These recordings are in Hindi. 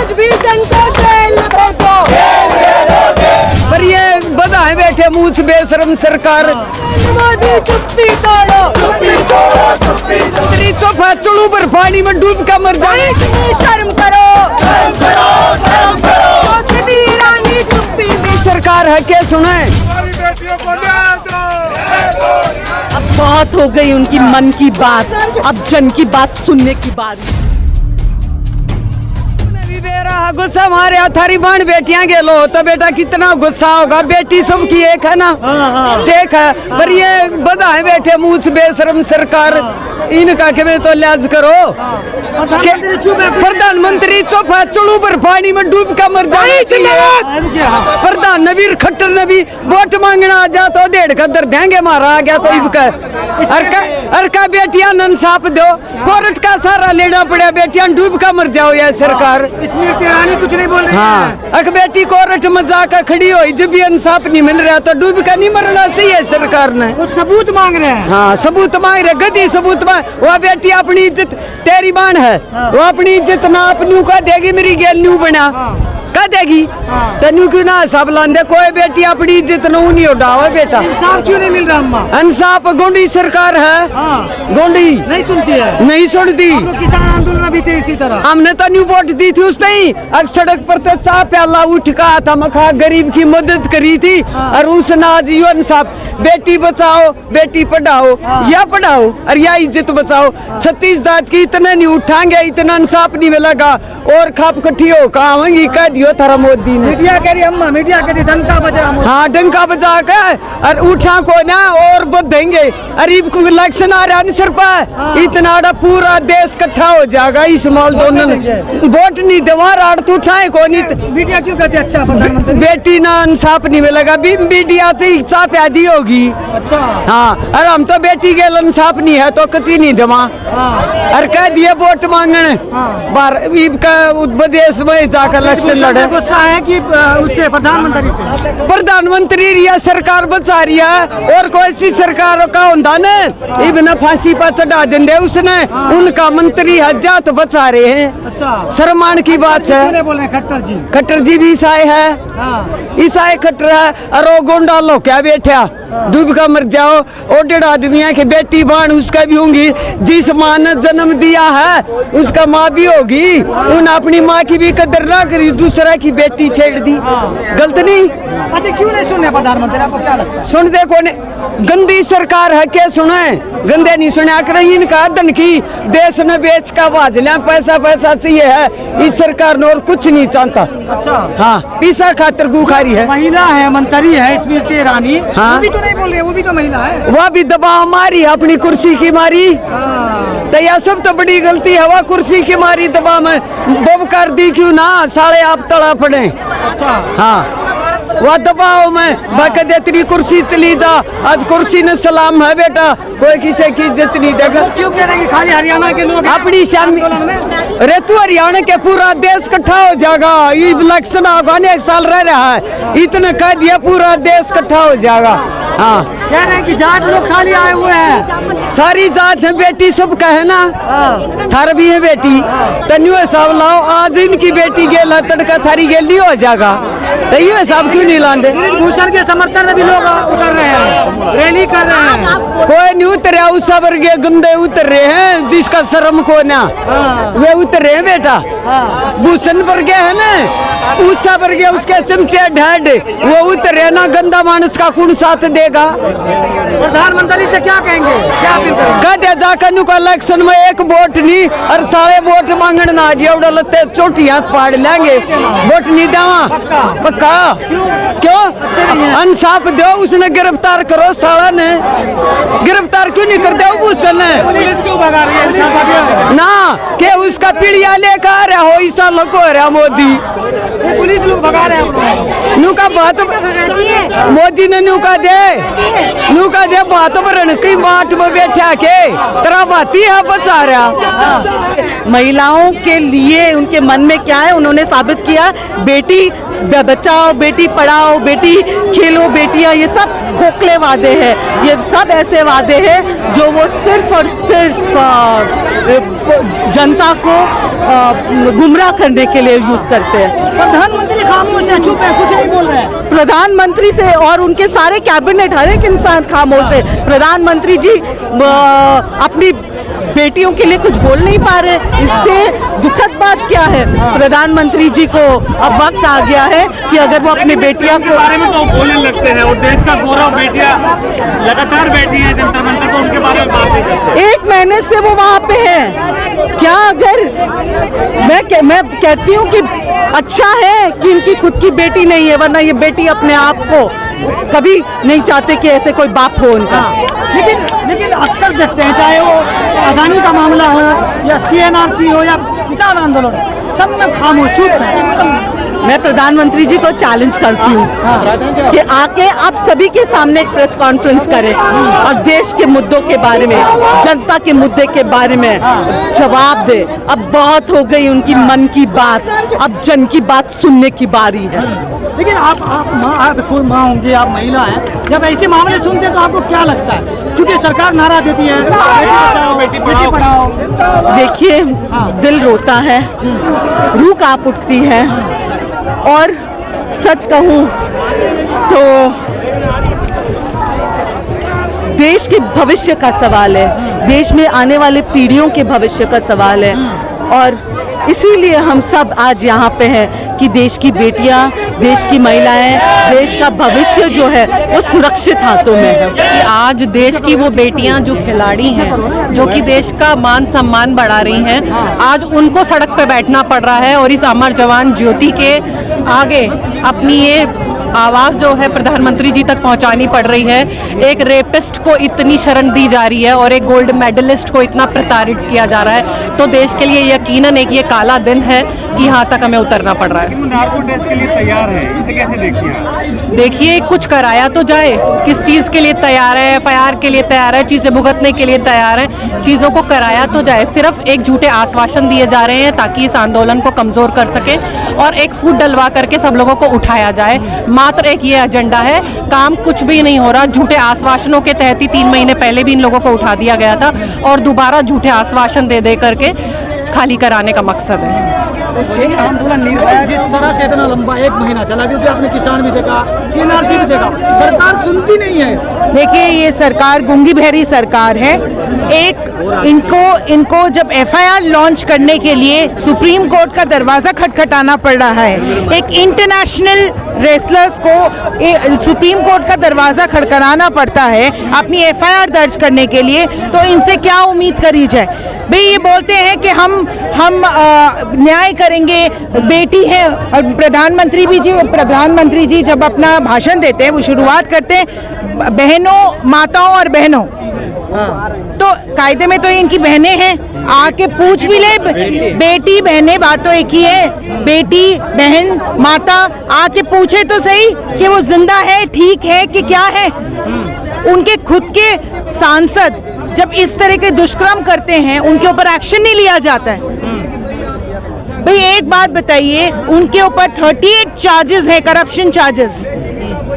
ब्रिजभूषण को जेल में भेजो। पर ये बधाए बैठे मूछ बेशरम सरकार। मोदी चुप्पी तोड़ो, मंत्री चौफा चुड़ू पर पानी में डूब कर मर जाए। शर्म करो, सीधी रानी चुप्पी में। सरकार है क्या सुने? अब बहुत हो गई उनकी मन की बात, अब जन की बात सुनने की बारी। गुस्सा हमारे थारी बाण बेटियां गेलो तो बेटा कितना गुस्सा होगा। बेटी सबकी एक है ना, शेख है। पर ये बधाए बैठे मूछ बेशरम सरकार, इनका के तो लिहाज करो। प्रधानमंत्री चौफा चुड़ू पर पानी में डूब कर मर जाए। प्रधान नबीर खट्टर ने भी वोट मांगना आ जा तो 1.5 कदर देंगे मारा आ गया तो का बेटियां इंसाफ दो। कोर्ट का सारा लेना पड़ा, बेटियां डूब कर मर जाओ। यह सरकार स्मृति ईरानी कुछ नहीं बोल रही। हाँ, अक बेटी कोर्ट में जाकर खड़ी हुई, जब भी इंसाफ नहीं मिल रहा तो डूब कर नहीं मरना चाहिए सरकार ने। वो सबूत मांग रहे हैं। हाँ, सबूत मांग रहे, गदी सबूत मांग। वो बेटी अपनी इज्जत, तेरी बाण है, वो अपनी इज्जत ना अपनी का देगी, मेरी गेल न्यू बना का देगी। तनु क्यों ना सब लांदे, कोई बेटी अपनी इज्जत नू नहीं उड़ावे बेटा। इंसाफ क्यों नहीं मिल रहा अम्मा? इंसाफ गोंडी सरकार है, गोंडी नहीं सुनती है, नहीं सुनती। किसान आंदोलन भी थे इसी तरह। हमने तो न्यू वोट दी थी उस नहीं, अब सड़क पर तो चाह प्याला उठ का था, मखा गरीब की मदद करी थी। और उस नाज यो इंसाफ, बेटी बचाओ बेटी पढ़ाओ, या पढ़ाओ और या इज्जत बचाओ। 36 जात की इतना नहीं उठाएंगे, इतना इंसाफ नहीं मिलेगा। और खाप कट्ठी हो कहावंगी कह दियो थारा मोदी ने। मीडिया कह रही अम्मा, मीडिया कह रही डंका बजा। हाँ, डंका बजा कर और उठा को ना और बधेंगे। अरे इलेक्शन आ रहा सर पर, इतना पूरा देश इकट्ठा हो जाएगा। इस माल दोनों वोट नहीं देवा राड तो उठाए को नहीं। मीडिया क्यों कहते अच्छा प्रधानमंत्री? बेटी ना इंसाफ नहीं मिलेगा, मीडिया तो इच्छा पैदी होगी। अच्छा हाँ, अरे हम तो बेटी के इंसाफ नहीं है तो कति नहीं देवा। और कह दिए वोट मांगने विदेश में जाकर इलेक्शन लड़े। गुस्सा है कि उससे प्रधानमंत्री से? प्रधानमंत्री रिया सरकार बचा रही है, और कोई सी सरकार का होता न इबन फांसी पर चढ़ा देंगे उसने। उनका मंत्री हजा तो बचा रहे हैं। अच्छा, शर्मान की बात है। बोल रहे खट्टर जी? खट्टर जी भी ईसाई है, ईसाई खट्टर है। और वो गोंडा लो क्या बैठा डूब कर मर जाओ। और 1.5 आदमी है कि बेटी बाण उसका भी होंगी, जिस माँ ने जन्म दिया है उसका माँ भी होगी। उन अपनी माँ की भी कदर ना करी, दूसरा की बेटी छेड़ दी, गलत नहीं? क्यों नहीं सुन रहे प्रधानमंत्री? आपको क्या लगता है? सुन दे कौन गंदी सरकार है, क्या सुने? गंदे नहीं सुने कर इनका धन की देश ने बेच का बाज लिया। पैसा पैसा चाहिए है इस सरकार ने, और कुछ नहीं चाहता। अच्छा, हाँ, पीसा खातर गुखारी है। महिला है, मंत्री है स्मृति ईरानी। हाँ, वो भी तो नहीं बोल रही, वो भी तो महिला है। वह भी दबाव मारी अपनी कुर्सी की मारी। तो यह सब तो बड़ी गलती है, वह कुर्सी की मारी दबाव में बब कर दी क्यों ना, साले आप तड़ा पड़े। अच्छा, हाँ, वह दबाव में बाकायदा तेरी कुर्सी चली जा। आज कुर्सी ने सलाम है बेटा, कोई किसी की इज्जत नहीं देगा। क्यों कह रहे हैं कि खाली हरियाणा के लोग अपनी शामी रे तू हरियाणा के पूरा देश इकट्ठा हो जाएगा। इलेक्शन आने 1 साल रह रहा है, इतना कह दिया पूरा देश इकट्ठा हो जाएगा। हाँ, कह रहे हैं कि जाट लोग खाली आए हुए हैं। सारी जात है, बेटी सब का है ना, थार भी है बेटी। तन्यू हिसाब लाओ, आज इनकी बेटी गेल तड़का थारी गेल नहीं हो जाएगा, तो ये हिसाब क्यों नहीं लाते? भूषण के समर्थन में भी लोग उतर रहे हैं, रैली कर रहे हैं। कोई नहीं उतरे, उस वर्ग गुंडे उतर रहे हैं, जिसका शर्म को ना वे उतर रहे हैं बेटा। भूषण वर्ग है ना, उस वर्ग उसके चमचे ढाड वो उतरे ना, गंदा मानस का कौन साथ देगा? प्रधानमंत्री से क्या कहेंगे, क्या अपील करेंगे? कहते जाकर नुका इलेक्शन में एक वोट नहीं और सारे वोट मांगने ना जेवड़ा लत्ते चोटी हाथ पाड़ लेंगे, वोट नहीं देवा पक्का। क्यों? इंसाफ दो, उसने गिरफ्तार करो, साला ने गिरफ्तार क्यों नहीं करते? भूषण ने पुलिस क्यों भगा रही है ना के उसका पीढ़िया लेकर आ रहा हो, ईसा लको रहा मोदी। पुलिस लोग भगा रहे हैं। नुका बात मोदी ने नुका दे बात बरन कई बाट में बैठा के तेरा बाती है बचा रहा। महिलाओं के लिए उनके मन में क्या है उन्होंने साबित किया। बेटी बचाओ, बेटी पढ़ाओ, बेटी खेलो, बेटियां, ये सब खोखले वादे हैं। ये सब ऐसे वादे हैं जो वो सिर्फ और सिर्फ जनता को गुमराह करने के लिए यूज करते हैं। प्रधानमंत्री खामोश है, चुप है, कुछ नहीं बोल रहे हैं। प्रधानमंत्री से और उनके सारे कैबिनेट, हर एक इंसान खामोश है। प्रधानमंत्री जी अपनी बेटियों के लिए कुछ बोल नहीं पा रहे। इससे दुखद बात क्या है? प्रधानमंत्री जी को अब वक्त आ गया है कि अगर वो अपनी बेटियां के बारे में तो बोलने लगते हैं और देश का गौरव बेटियां लगातार बैठी हैं जंतर मंतर को, उनके बारे में बात नहीं करते। 1 महीने से वो वहाँ पे हैं। क्या अगर मैं कहती हूँ कि अच्छा है कि इनकी खुद की बेटी नहीं है, वरना ये बेटी अपने आप को कभी नहीं चाहते कि ऐसे कोई बाप हो उनका। लेकिन अक्सर देखते हैं, चाहे वो अदानी का मामला हो या CNRC हो या किसान आंदोलन, सब में खामोश चुप है। मैं प्रधानमंत्री जी को चैलेंज करती हूँ कि आके आप सभी के सामने एक प्रेस कॉन्फ्रेंस करें और देश के मुद्दों के बारे में, जनता के मुद्दे के बारे में जवाब दे। अब बहुत हो गई उनकी मन की बात, अब जन की बात सुनने की बारी है। लेकिन आप कोई माँ होंगी, आप महिला हैं, जब ऐसे मामले सुनते हैं तो आपको क्या लगता है? क्योंकि सरकार नारा देती है बेटी पढ़ाओ। देखिए, दिल रोता है, रूह कांप उठती है। और सच कहूं तो देश के भविष्य का सवाल है, देश में आने वाले पीढ़ियों के भविष्य का सवाल है। और इसीलिए हम सब आज यहाँ पे हैं कि देश की बेटियाँ, देश की महिलाएं, देश का भविष्य जो है वो सुरक्षित हाथों में है। कि आज देश की वो बेटियां जो खिलाड़ी हैं, जो कि देश का मान सम्मान बढ़ा रही हैं, आज उनको सड़क पे बैठना पड़ रहा है और इस अमर जवान ज्योति के आगे अपनी ये आवाज़ जो है प्रधानमंत्री जी तक पहुंचानी पड़ रही है। एक रेपिस्ट को इतनी शरण दी जा रही है और एक गोल्ड मेडलिस्ट को इतना प्रताड़ित किया जा रहा है, तो देश के लिए यकीनन एक ये काला दिन है कि यहाँ तक हमें उतरना पड़ रहा है। नार्को टेस्ट के लिए तैयार है, इसे कैसे देखिए आप? देखिए, कुछ कराया तो जाए। किस चीज़ के लिए तैयार है? FIR के लिए तैयार है, चीज़ें भुगतने के लिए तैयार है, चीज़ों को कराया तो जाए। सिर्फ एक झूठे आश्वासन दिए जा रहे हैं ताकि इस आंदोलन को कमज़ोर कर सके और एक फूट डलवा करके सब लोगों को उठाया जाए। मात्र एक ये एजेंडा है, काम कुछ भी नहीं हो रहा। झूठे आश्वासनों के तहत ही 3 महीने पहले भी इन लोगों को उठा दिया गया था और दोबारा झूठे आश्वासन दे दे करके खाली कराने का मकसद है। आंदोलन निर्भया जिस तरह से इतना लंबा 1 महीना चला, क्योंकि आपने किसान भी देखा, CNRC भी देखा, सरकार सुनती नहीं है। देखिए, ये सरकार गूंगी बहरी सरकार है। इनको जब FIR लॉन्च करने के लिए सुप्रीम कोर्ट का दरवाजा खटखटाना पड़ रहा है, एक इंटरनेशनल रेसलर्स को सुप्रीम कोर्ट का दरवाजा खटखटाना पड़ता है अपनी FIR दर्ज करने के लिए, तो इनसे क्या उम्मीद करी जाए? भाई ये बोलते हैं कि हम न्याय करेंगे, बेटी है। और प्रधानमंत्री जी जब अपना भाषण देते हैं, वो शुरुआत करते हैं बहनों, माताओं और बहनों। तो कायदे में तो इनकी बहनें हैं, आके पूछ भी ले। बेटी बहनें बात तो एक ही है, बेटी बहन माता, आके पूछे तो सही कि वो जिंदा है, ठीक है कि क्या है। उनके खुद के सांसद जब इस तरह के दुष्कर्म करते हैं, उनके ऊपर एक्शन नहीं लिया जाता है। भाई एक बात बताइए, उनके ऊपर 38 चार्जेस है, करप्शन चार्जेस,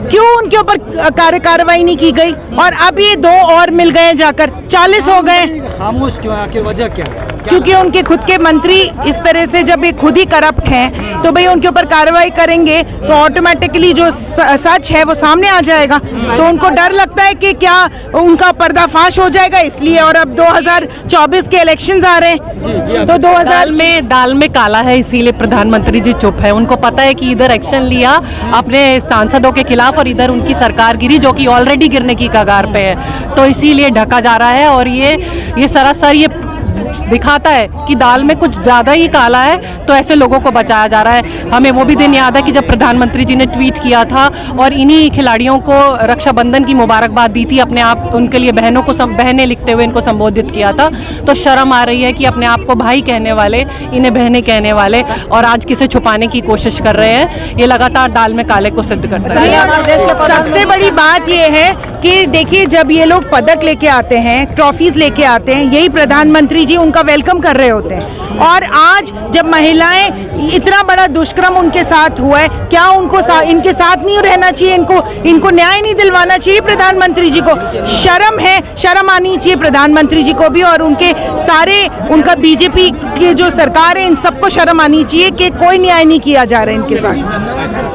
क्यों उनके ऊपर कार्रवाई नहीं की गई? और अब ये 2 और मिल गए, जाकर 40 हो गए। खामोश क्यों? आखिर वजह क्या है? क्योंकि उनके खुद के मंत्री इस तरह से, जब ये खुद ही करप्ट हैं, तो भाई उनके ऊपर कार्रवाई करेंगे तो ऑटोमेटिकली जो सच है वो सामने आ जाएगा। तो उनको डर लगता है कि क्या उनका पर्दाफाश हो जाएगा, इसलिए। और अब 2024 के इलेक्शंस आ रहे हैं, तो 2000 दाल में काला है, इसीलिए प्रधानमंत्री जी चुप है। उनको पता है कि इधर एक्शन लिया अपने सांसदों के खिलाफ और इधर उनकी सरकार गिरी, जो कि ऑलरेडी गिरने की कगार पे है, तो इसीलिए ढका जा रहा है। और ये सरासर ये दिखाता है कि दाल में कुछ ज़्यादा ही काला है, तो ऐसे लोगों को बचाया जा रहा है। हमें वो भी दिन याद है कि जब प्रधानमंत्री जी ने ट्वीट किया था और इन्हीं खिलाड़ियों को रक्षाबंधन की मुबारकबाद दी थी, अपने आप उनके लिए बहनों को बहनें लिखते हुए इनको संबोधित किया था। तो शर्म आ रही है कि अपने आप को भाई कहने वाले इन्हें बहनें कहने वाले और आज किसे छुपाने की कोशिश कर रहे हैं। ये लगातार दाल में काले को सिद्ध करता है। सबसे बड़ी बात यह है कि देखिए जब ये लोग पदक लेके आते हैं, ट्रॉफीज लेके आते हैं, यही प्रधानमंत्री जी उनका वेलकम कर रहे होते हैं। और आज जब महिलाएं, इतना बड़ा दुष्कर्म उनके साथ हुआ है, क्या उनको इनके साथ नहीं रहना चाहिए? इनको न्याय नहीं दिलवाना चाहिए प्रधानमंत्री जी को? शर्म है, शर्म आनी चाहिए प्रधानमंत्री जी को भी, और उनका बीजेपी की जो सरकार है इन सबको शर्म आनी चाहिए कि कोई न्याय नहीं किया जा रहा है इनके साथ।